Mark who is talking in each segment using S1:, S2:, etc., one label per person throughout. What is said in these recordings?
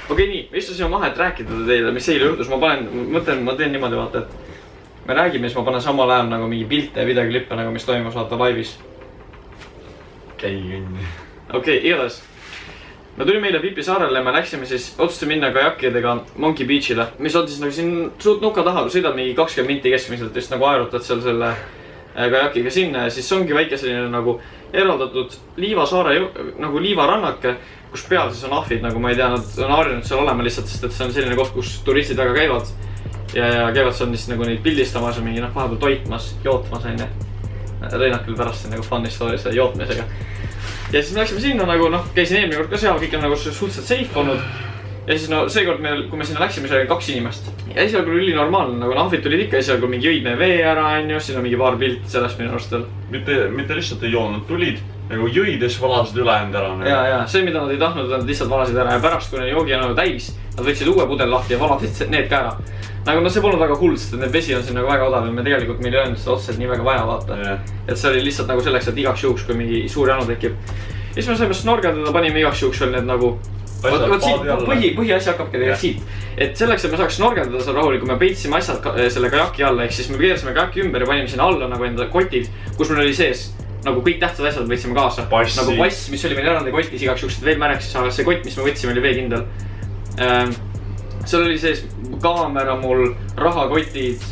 S1: Okei, nii, ma istusin maha, et rääkida teile, mis eile juhtus. Ma teen niimoodi vaata, et me räägime, siis ma panen samal ajal nagu mingi pilte ja videoklippe nagu mis toimus vaata laivis. Okei, igatahes. Me tulime eile Pipi saarele ja me läksime siis otsustasime minna kajakkidega Monkey Beachile, mis on siis nagu siin suht nuka taha, sõidad mingi 20 minti keskmiselt, just nagu aerutad seal selle kajakiga sinna ja siis ongi väike selline nagu eraldatud liivasaare nagu liivarannake, kus peal siis on ahvid, nagu ma ei tea, nad on harjunud seal olema lihtsalt, sest et see on selline koht, kus turistid väga käivad ja käivad seal siis nagu neid pildistamas ja mingi vahepeal toitmas, jootmas onju. Reinad küll pärast nagu fun story selle jootmisega. Ja siis me läksime sinna nagu käisin eelmine kord ka seal, kõik on nagu suhteliselt safe olnud. Ja siis seekord meil, kui me sinna läksime, see oli 2 inimest. Ja esialgu oli normaal, nagu ahvid tulid ikka, esialgu mingi jõid meie vee ära, siin on mingi paar pilt sellest minu arust veel.
S2: Mitte lihtsalt ei joonud, tulid nagu jõides valasid ülejäänud ära.
S1: Ja, see mida nad ei tahtnud, nad lihtsalt valasid ära ja pärast kui joogi on täis, nad võtsid uue pudel lahti ja valasid need ka ära. Nagu see polnud väga hull, sest need vesi on siin nagu väga odav ja me tegelikult meil ei öelnud seda otseselt nii väga vaja vaata. Et see oli lihtsalt nagu selleks, et igaks juhuks, kui mingi suur janu tekib. Ja siis me saime snorgeldada, panime igaks juhuks veel need nagu põhiasja hakkabki tegelikult siit. Et selleks, et me saaks snorgeldada seal rahulikult, me peitsime asjad selle kajaki alla, ehk siis me keersime kajaki ümber ja panime sinna alla nagu enda kotid, kus meil oli sees nagu kõik tähtsad asjad võtsime kaasa. Nagu pass, mis oli meil eraldi kotis igaks juhuks, et veel märeks, aga see kott, mis me võtsime, oli veekindel. Seal oli sees kaamera mul, rahakotid,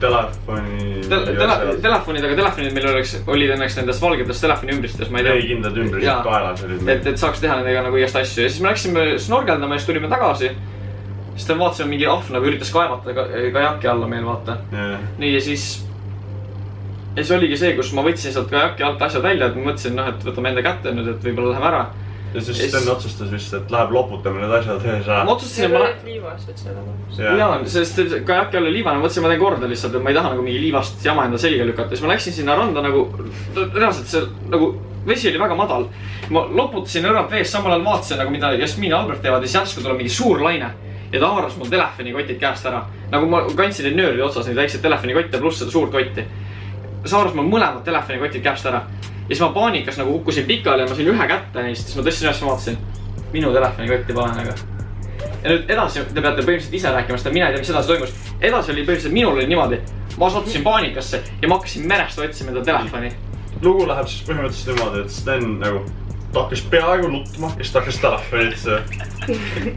S1: telefonid, aga telefonid meil olid õnneks nendest valgetest telefoni ümbristes, ma ei tea.
S2: Veekindlad ümbrised kaelas olid.
S1: Et saaks teha nendega nagu igast asju ja siis me läksime snorgeldama ja siis tulime tagasi. Siis ta vaatasime mingi ahv nagu üritas kaevata kajaki alla meil vaata. Nii ja siis oligi see, kus ma võtsin sealt kajaki alt asjad välja, et ma mõtlesin, et võtame enda kätte nüüd, et võib-olla läheme ära.
S2: Ja siis Sten otsustas vist, et läheb loputame need asjad ees ära.
S1: Ma otsustasin,
S3: et oled liivas, et seda mõttes.
S1: Jaa, sest kajaki all oli liiva, ma mõtlesin, ma teen korda lihtsalt, et ma ei taha nagu mingi liivast jama enda selga lükata. Siis ma läksin sinna randa nagu, reaalselt see nagu vesi oli väga madal. Ma loputasin õrnalt veest, samal ajal vaatasin nagu mida Jasmin ja Albert teevad ja siis järsku tuleb mingi suur laine. Ja ta haaras mul telefonikotid käest ära. Nagu ma kandsin neid nööride otsas, neid väikseid telefonikotte pluss seda suurt kotti. Saaras mul mõlemad telefonikotid käest ära. Ja siis ma paanikas nagu kukkusin pikali ja ma sain ühe kätte neist, siis ma tõstsin üles ja vaatasin. Minu telefonikotti panen aga. Ja nüüd edasi te peate põhimõtteliselt ise rääkima, sest mina ei tea, mis edasi toimus. Edasi oli põhimõtteliselt minul oli niimoodi. Ma sattusin paanikasse ja ma hakkasin merest otsima enda telefoni.
S2: Lugu läheb siis põhimõtteliselt niimoodi, et Sten nagu ta hakkas peaaegu nutma ja siis ta hakkas telefonitse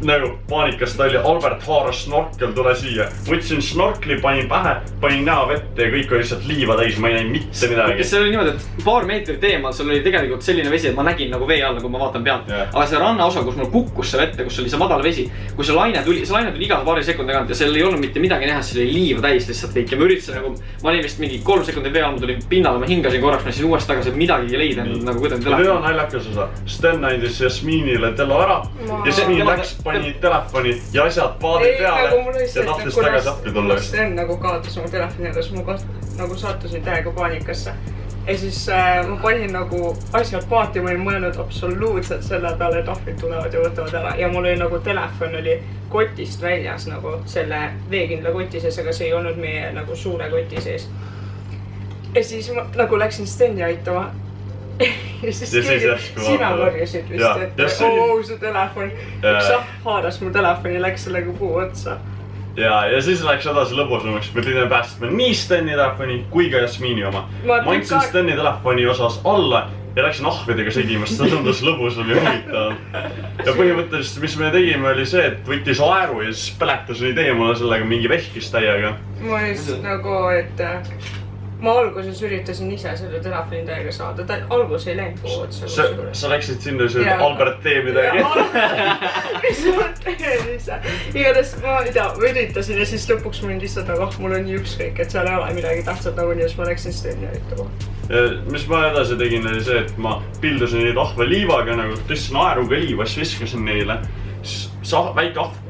S2: nagu paanikas ta oli, Albert haaras snorkel, tule siia. Võtsin snorkli, panin pähe, panin näo vette ja kõik oli lihtsalt liiva täis, ma ei näinud mitte midagi.
S1: See oli niimoodi, et paar meetrit eemal, seal oli tegelikult selline vesi, et ma nägin nagu vee alla, kui ma vaatan pealt. Aga see rannaosa, kus mul kukkus see vette, kus oli see madal vesi, kui see laine tuli iga paari sekundi tagant ja seal ei olnud mitte midagi näha, see oli liiva täis lihtsalt kõik. Ja ma üritasin nagu, ma olin vist mingi 3 sekundit vee all, ma tulin pinnale, ma hingasin korraks, ma läksin uuesti tagasi, midagi ei leida nagu kuidagi telefoni.
S2: Sten andis Jasminile tello ära ja Jasmin läks, pani telefoni ja asjad paadi peale ja tahtis tagasi appi tulla.
S3: Sten nagu kaotas oma telefoni ja siis ma nagu sattusin täiega paanikasse. Ja siis ma panin nagu asjad paati, ma olin mõelnud absoluutselt selle peale, et ahvid tulevad ja võtavad ära. Ja mul oli nagu telefon oli kotist väljas nagu selle veekindla koti sees, aga see ei olnud meie nagu suure koti sees. Ja siis ma nagu läksin Steni aitama. Ja siis sina korjasid vist, et see telefon. Üks haaras mu telefoni, läks sellega puu otsa.
S2: Ja siis läks edasi lõbusamaks, me tõime päästma nii Steni telefoni kui ka Jasmini oma. Ma andsin Steni telefoni osas alla ja läksin ahvedega sõdimast, see tundus lõbusam ja huvitav. Ja põhimõtteliselt, mis me tegime, oli see, et võttis aeru ja siis peletas neid eemale sellega mingi vehkis täiega.
S3: Ma just nagu, et ma alguses üritasin ise selle telefoni täiega saada, ta algus ei läinud puu otsa.
S2: Sa läksid sinna ja sööd Albert tee midagi.
S3: Mis ma teen ise. Igatahes ma üritasin ja siis lõpuks ma olin lihtsalt nagu, mul on nii ükskõik, et seal ei ole midagi tähtsat nagu nii, siis ma läksin Steni aitama.
S2: Mis ma edasi tegin, oli see, et ma pildusin neid ahve liivaga, nagu tõstsin aeruga liiva, siis viskasin neile. Siis väike ahv.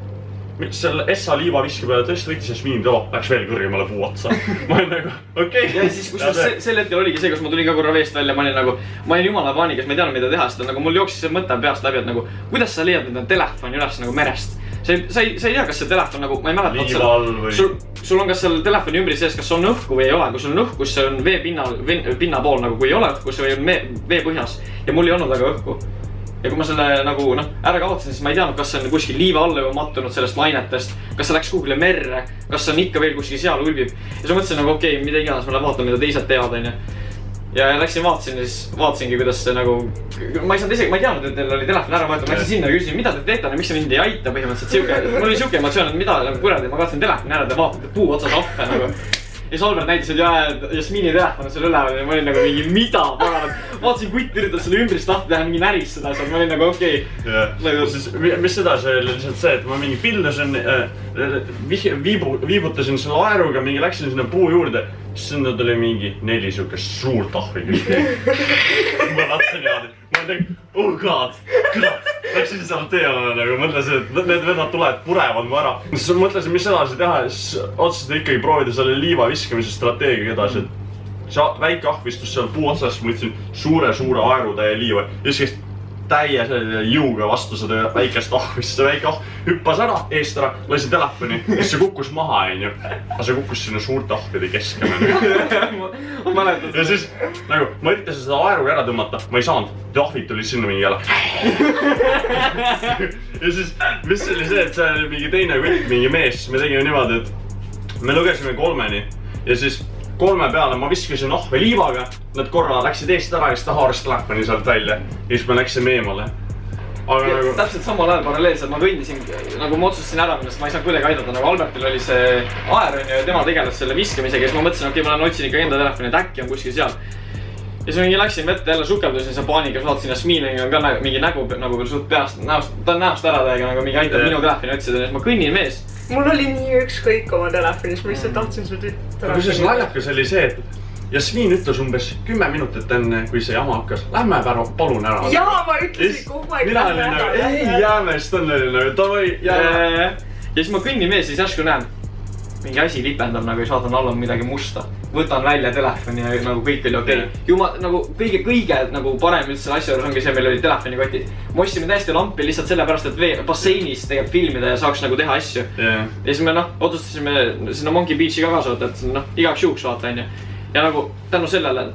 S2: Selle Essa liiva viski peale tõesti võttis Jasmin tolo, läks veel kõrgemale puu otsa. Ma olin nagu, okei.
S1: Ja siis kus sel hetkel oligi see, kus ma tulin ka korra veest välja, ma olin jumala paanikas, ma ei teadnud, mida teha, sest nagu mul jooksis see mõte peast läbi, et nagu kuidas sa leiad enda telefoni üles nagu merest. Sa ei tea, kas see telefon nagu, ma ei mäleta.
S2: Liiva all või?
S1: Sul on kas seal telefoni ümbri sees, kas on õhku või ei ole. Kui sul on õhku, see on vee pinna pool, nagu kui ei ole õhku, see on vee põhjas. Ja mul ei olnud aga õhku. ja kui ma selle nagu ära kavatsen, siis ma ei teadnud, kas see on kuskil liiva alla juba mattunud sellest lainetest, kas see läks kuhugile merre, kas see on ikka veel kuskil seal ulbib. Ja siis ma mõtlesin nagu okei, mida iganes, ma lähen vaatan, mida teised teevad, onju. Ja läksin vaatasin ja siis vaatasingi, kuidas see nagu... Ma ei saanud isegi, ma ei teadnud, et teil oli telefon ära võetud. Ma läksin sinna ja küsisin, mida te teete, miks see mind ei aita põhimõtteliselt siuke. Mul oli siuke emotsioon, et mida kuradi, ma kavatsin telefoni ära, te vaatate puu otsas ahve nagu. Ja siis Albert näitas, et Jasmini telefon on seal üleval ja ma olin nagu mingi mida paganat. Vaatasin kutt üritas selle ümbrist lahti teha, mingi näris seda seal, ma olin nagu okei.
S2: Mis seda see oli lihtsalt see, et ma mingi pildasin, viibutasin selle aeruga, mingi läksin sinna puu juurde. Siis sinna tuli mingi 4 siukest suurt ahvi kõik. Ma latsin niimoodi. Ma olin oh god, läksin seal teema nagu, mõtlesin, et need vennad tulevad, purevad mu ära. Siis mõtlesin, mis edasi teha ja siis otsustasin ikkagi proovida selle liiva viskamise strateegiaga edasi. See väike ahv istus seal puu otsas, ma võtsin suure aeru täie liiva ja siis täie jõuga vastu seda väikest ahvist. See väike ahv hüppas ära, eest ära, lasi telefoni ja see kukkus maha, onju. Aga see kukkus sinna suurte ahvide keskele. Ja siis nagu ma üritasin seda aeruga ära tõmmata, ma ei saanud. Ahvid tulid sinna mingi jälle. Ja siis, mis oli see, et see oli mingi teine kutt, mingi mees. Me tegime niimoodi, et me lugesime 3-ni ja siis 3 peale ma viskasin ahve liivaga, nad korra läksid eest ära ja siis ta haaras telefoni sealt välja ja siis me läksime eemale. Aga nagu...
S1: Täpselt samal ajal paralleelselt ma kõndisin, nagu ma otsustasin ära, millest ma ei saanud kuidagi aidata, nagu Albertil oli see aer ja tema tegeles selle viskamisega ja siis ma mõtlesin, okei, ma lähen otsin ikka enda telefoni, et äkki on kuskil seal. Ja siis mingi läksin vette jälle sukeldusin see paaniga, saatsin Jasmini on ka mingi nägu nagu suht peast, ta on näost ära täiega, nagu mingi aitab minu telefoni otsida ja siis ma kõnnin mees.
S3: Mul oli nii ükskõik oma telefonis, ma lihtsalt tahtsin su tütt.
S2: Aga see naljakas oli see, et Jasmin ütles umbes 10 minutit enne, kui see jama hakkas. Lähme palun ära.
S3: Jaa, ma ütlesin kogu aeg lähme ära.
S2: Ei jääme, siis ta oli nagu, davai, jääme.
S1: Ja siis ma kõnnin mees, siis järsku näen. Mingi asi lipendab nagu ja saatan alla midagi musta. Võtan välja telefoni ja nagu kõik oli okei. Ju ma nagu kõige nagu parem üldse asja juures ongi see, meil oli telefonikotid. Me ostsime täiesti lampi lihtsalt sellepärast, et basseinis tegelikult filmida ja saaks nagu teha asju. Ja siis me otsustasime sinna Monkey Beachi ka kaasa võtta, et igaks juhuks vaata onju. Ja nagu tänu sellele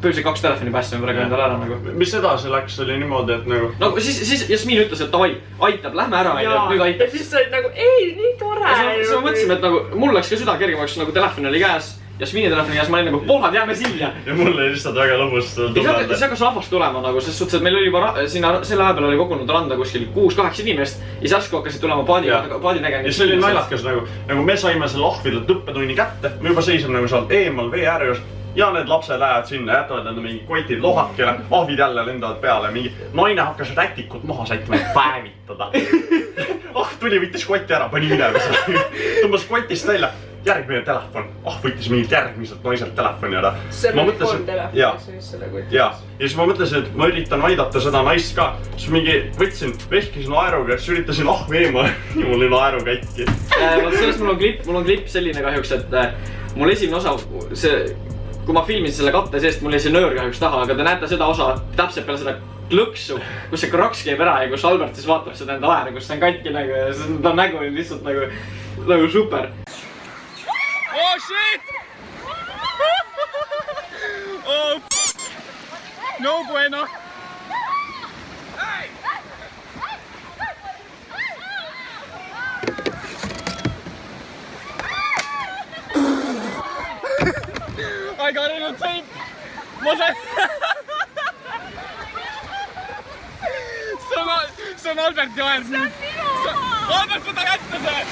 S1: põhiliselt 2 telefoni päästime praegu endale ära nagu.
S2: Mis edasi läks, oli niimoodi, et nagu...
S1: Nagu siis Jasmin ütles, et davai, aitab, lähme ära onju, nüüd aitab.
S3: Ja siis sa olid nagu, ei, nii tore.
S1: Siis me mõtlesime, et nagu mul läks ka süda kergemaks, nagu telefon oli käes. Jasmini telefoni käes, ma olin nagu, pohlad, jääme siia.
S2: Ja mul oli lihtsalt väga lõbus
S1: tunda. Siis hakkas rahvast tulema nagu, sest suhtes, et meil oli juba sinna selle aja peal oli kogunud randa kuskil 6-8 inimest. Ja siis ärsku hakkasid tulema paadi tegemine.
S2: Ja see oli naljakas nagu me saime selle ahvidelt õppetunni kätte. Me juba seisime nagu seal eemal vee äärjus. Ja need lapsed lähevad sinna, jätavad enda mingi kotid lohakele, ahvid jälle lendavad peale. Mingi naine hakkas rätikut maha säitma, et päevitada. Tuli, võttis kotti ära, pani minema. Tõmbas kotist välja. Järgmine telefon. Võttis mingit järgmiselt naiselt telefoni ära.
S3: See oli 3 telefoni, siis selle kotis.
S2: Ja siis ma mõtlesin, et ma üritan aidata seda naist ka. Siis mingi võtsin, vehkisin aeruga, siis üritasin ahvi eemale. Mul oli aeru kätki.
S1: Sellest mul on klipp selline kahjuks, et mul esimene osa, kui ma filmisin selle katte seest, mul jäi see nöör kahjuks taha, aga te näete seda osa täpselt peale seda klõksu, kus see kraks käib ära ja kus Albert siis vaatab seda enda aere, kus see on katki nagu ja ta nägu oli lihtsalt nagu super. Oh shit! Oh no bueno! I got it on tape! See on Alberti ajas nüüd! Albert, võta kätte see!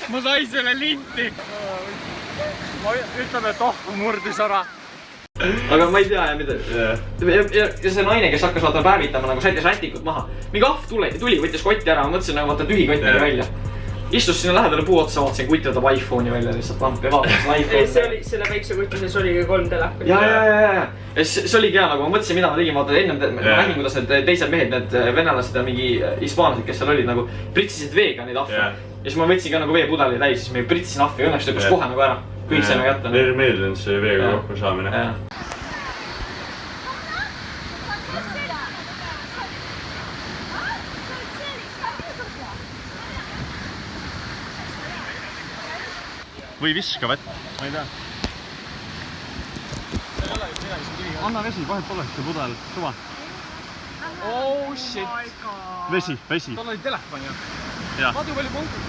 S1: Ma sain selle linti! Ma ütlen, et murdis ära! Aga ma ei tea mida. Ja see naine, kes hakkas vaata päevitama, nagu säitis rätikut maha. Mingi ahv tuli, võttis kotti ära, ma mõtlesin nagu vaata tühi kott oli välja. Istus sinna lähedale puu otsa, vaatasin kutt võtab iPhone'i välja lihtsalt lampi, vaatasin iPhone'i.
S3: See oli selle väikse kutti, siis oligi 3 telefoni.
S1: Ja. See oligi hea, nagu ma mõtlesin, mida ma tegin, vaata ennem ma nägin, kuidas need teised mehed, need venelased ja mingi hispaanlased, kes seal olid, nagu pritsisid veega neid ahve. Ja siis ma võtsin ka nagu veepudeli täis, siis me pritsisin ahvi, õnneks tõkkus kohe nagu ära. Kõik saime kätte.
S2: Neile meeldinud see veega kokku saamine. Või viska vett? Ma ei tea. anna vesi, vahet pole, see pudel, suva.
S1: Oh shit.
S2: Vesi.
S1: Tal oli telefon ju. Vaadu palju konkursid.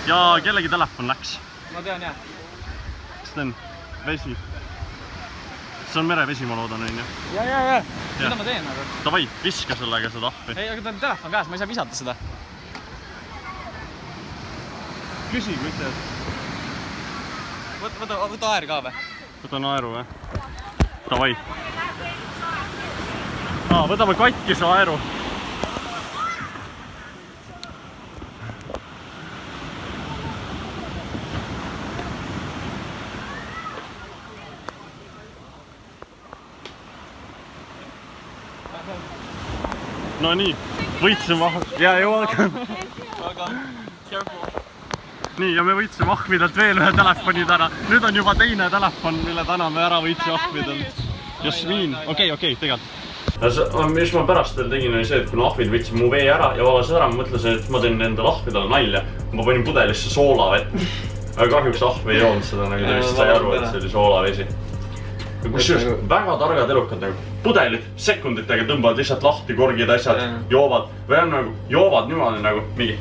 S2: Ja kellegi telefon läks.
S1: Ma tean jah.
S2: Sten, vesi. See on merevesi, ma loodan, on ju?
S1: Ja. Mida ma teen nagu?
S2: Davai, viska sellega seda ahvi.
S1: Ei, aga ta on telefon käes, ma ei saa visata seda.
S2: Küsi, kui teed.
S1: Võta aer ka või?
S2: Võta naeru, või? Davai. Võtame katkise aeru. No nii, võitsime ja jõuage. Nii, ja me võitsime ahvidelt veel ühe telefonid ära. Nüüd on juba teine telefon, mille täna me ära võitsime ahvidelt. Jasmiin, okei, tegelikult. Mis ma pärast veel tegin, oli see, et kui ahvid võtsin mu vee ära ja valasin ära, ma mõtlesin, et ma teen endale ahvidele nalja. Ma panin pudelisse soolavett. Aga kahjuks ahv ei joonud seda, nagu ta vist sai aru, et see oli soolavesi. Kusjuures väga targad elukad nagu pudelid sekunditega tõmbavad lihtsalt lahti, korgid asjad, joovad või on nagu joovad niimoodi nagu mingi.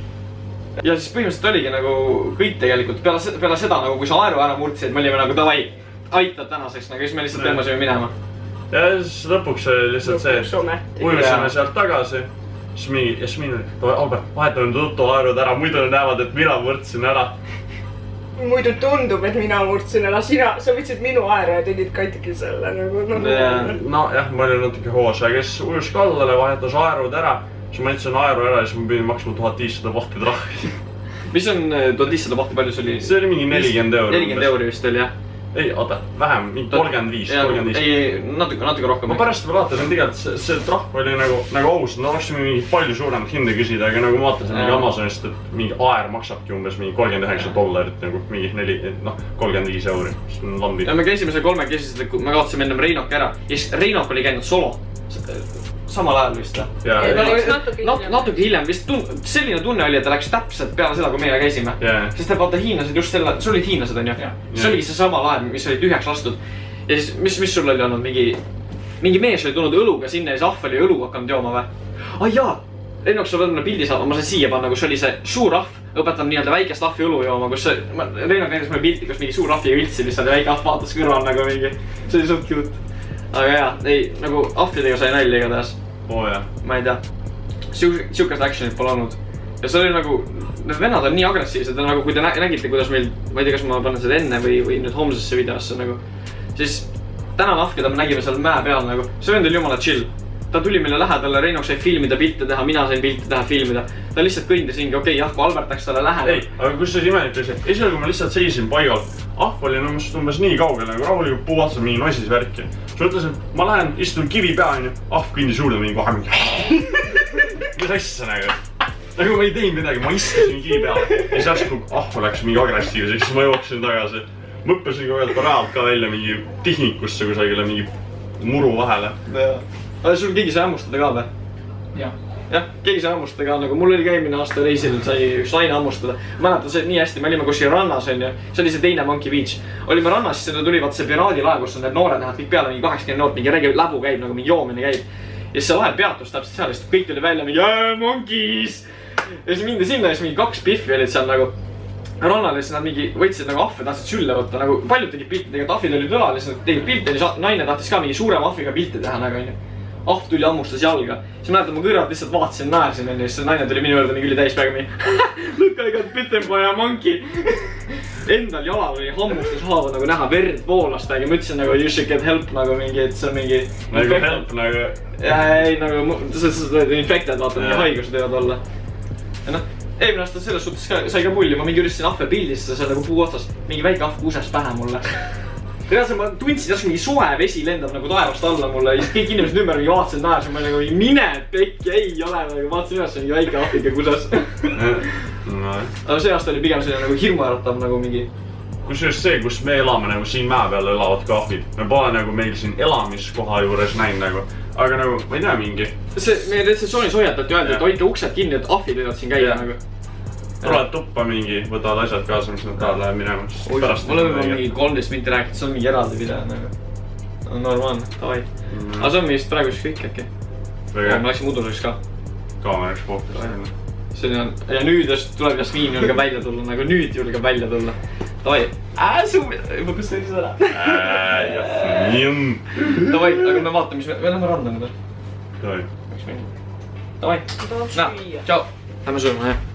S2: Ja siis põhimõtteliselt oligi nagu kõik tegelikult peale seda nagu kui sa aeru ära murtsid, me olime nagu davai, aitad tänaseks, nagu siis me lihtsalt tõmbasime minema. Ja siis lõpuks oli lihtsalt see, et ujusime sealt tagasi. Siis mingi Jasmiin oli, Albert, vahetame tuttu aerud ära, muidu näevad, et mina murtsin ära.
S3: Muidu tundub, et mina murtsin ära, sa võtsid minu aere ja tegid katki selle nagu. No jah, ma olin natuke hoos, aga kes ujus kallale, vahetas aerud ära, siis ma jätsin aeru ära ja siis ma pidin maksma 1500 pohti trahvi. Mis on 1500 pohti, palju see oli? See oli mingi 40 euro. 40 euro vist oli, jah. Ei, oota, vähem, mingi 35. Ei, natuke rohkem. Ma pärast veel vaatasin, tegelikult see trahv oli nagu aus, no oleksime mingi palju suuremat hinde küsida, aga nagu ma vaatasin mingi Amazonist, et mingi aer maksabki umbes mingi $39, nagu mingi 35 euri, mis on lambi. Ja me käisime seal kolmekesiselt, kui me kaotasime ennem Reinok ära, ja siis Reinok oli käinud solo. Samal ajal vist, natuke hiljem vist selline tunne oli, et ta läks täpselt peale seda, kui meie käisime. Sest vaata hiinlased just selle, sul olid hiinlased on ju. See oligi see samal ajal, mis oli tühjaks lastud. Ja siis, mis sul oli olnud, mingi mees oli tulnud õluga sinna ja siis ahv oli õlu hakanud jooma või? Jaa, Reinok sul on pildi saada, ma saan siia panna, kus oli see suur ahv, õpetan nii-öelda väikest ahvi õlu jooma, kus Reinok näitas mulle pildi, kus mingi suur ahviga viltsi lihtsalt ja väike ahv vaatas kõrval nagu mingi. See oli suht cute. Aga jaa, ei, nagu ahvidega sai nalja igatahes. Ma ei tea. Siukest actionit pole olnud. Ja see oli nagu, need vennad on nii agressiivsed, nagu kui te nägite, kuidas meil, ma ei tea, kas ma panen seda enne või nüüd homsesse videosse nagu. Siis tänane ahv, keda me nägime seal mäe peal nagu, see vend oli jumala chill. Ta tuli meile lähedale, Reinok sai filmida, pilte teha, mina sain pilte teha, filmida. Ta lihtsalt kõndis hingi, okei, jah, kui Albert läks talle lähedale. Ei, aga kus see imelik oli see, esimene kui ma lihtsalt seisin paigal, ahv oli umbes nii kaugel, nagu rahulikult puuatsal mingi noisis värki. Siis mõtlesin, ma lähen, istun kivi pea, ahv kõndis juurde mingi kohe mingi. Mis asja nagu? Nagu ma ei teinud midagi, ma istusin kivi peale. Ja siis järsku ahv läks mingi agressiivseks, siis ma jooksin tagasi. Ma õppasin kogu realt ka välja mingi tihnikusse kusagile mingi muru vahele. Aga sul keegi sai hammustada ka või? Jah, keegi sai hammustada ka, nagu mul oli käimine aasta reisil, sai üks naine hammustada. Mäletan see nii hästi, me olime kus siin rannas on ju, see oli see teine Monkey Beach. Olime rannas, siis tuli vaat see piraadilaev, kus on need noored nähed kõik peale, mingi 80 noort, mingi läbu käib, nagu mingi joomine käib. Ja siis see laev peatus täpselt seal, sest kõik tuli välja mingi Monkeys! Ja siis mindi sinna ja siis mingi 2 piffi olid seal nagu rannal ja siis nad mingi võtsid nagu ahve, tahtsid sülle võtta, nagu paljud tegid pilte, tegelikult ahvid olid õlal ja siis nad tegid pilte ja naine tahtis ka mingi suurema ahviga pilte teha nagu on ju. Ahv tuli ammustas jalga, siis mäletan, ma kõrvalt lihtsalt vaatasin, naersin enne ja siis naine tuli minu juurde mingi üli täispäega mingi Look, I got bitten by a monkey. Endal jalal oli hammustas haava nagu näha, verd voolas täiega, ma ütlesin nagu you should get help nagu mingi, et see on mingi nagu help nagu ei nagu, see on infected, vaata mingi haigused võivad olla. Ja noh, eelmine aasta selles suhtes sai ka pulli, ma mingi üritasin ahve pildistada seal nagu puu otsas, mingi väike ahv kuuses pähe mulle. Reaalselt ma tundsin, et mingi soe vesi lendab nagu taevast alla mulle ja siis kõik inimesed ümber mingi vaatasid naersin, ma nagu mine pekki, ei ole nagu vaatasin üles mingi väike ahviga kusas. Aga see aasta oli pigem selline nagu hirmuäratav nagu mingi. Kusjuures see, kus me elame nagu siin mäe peal elavad ka ahvid, me pole nagu meil siin elamiskoha juures näinud nagu, aga nagu ma ei tea mingi. See meie retseptsioonis hoiatati öeldi, et hoidke uksed kinni, et ahvid võivad siin käia nagu. Tuled tuppa mingi, võtavad asjad kaasa, mis nad tahavad läheb minema. Ma oleme mingi 13 minti rääkinud, see on mingi eraldi video nagu.
S1: normaalne, davai. Aga see on meist praegu siis kõik äkki. Ma läksin uduseks ka.
S2: Kaameraks fookus.
S1: See on, ja nüüd tuleb Jasmin julgeb välja tulla, nagu nüüd julgeb välja tulla. Davai, suumi, juba kus see siis ära?
S2: Jasmin.
S1: Davai, aga me vaatame, mis me lähme randa nüüd.
S2: Davai.
S1: Davai, näe, tšau. Lähme sööma, jah.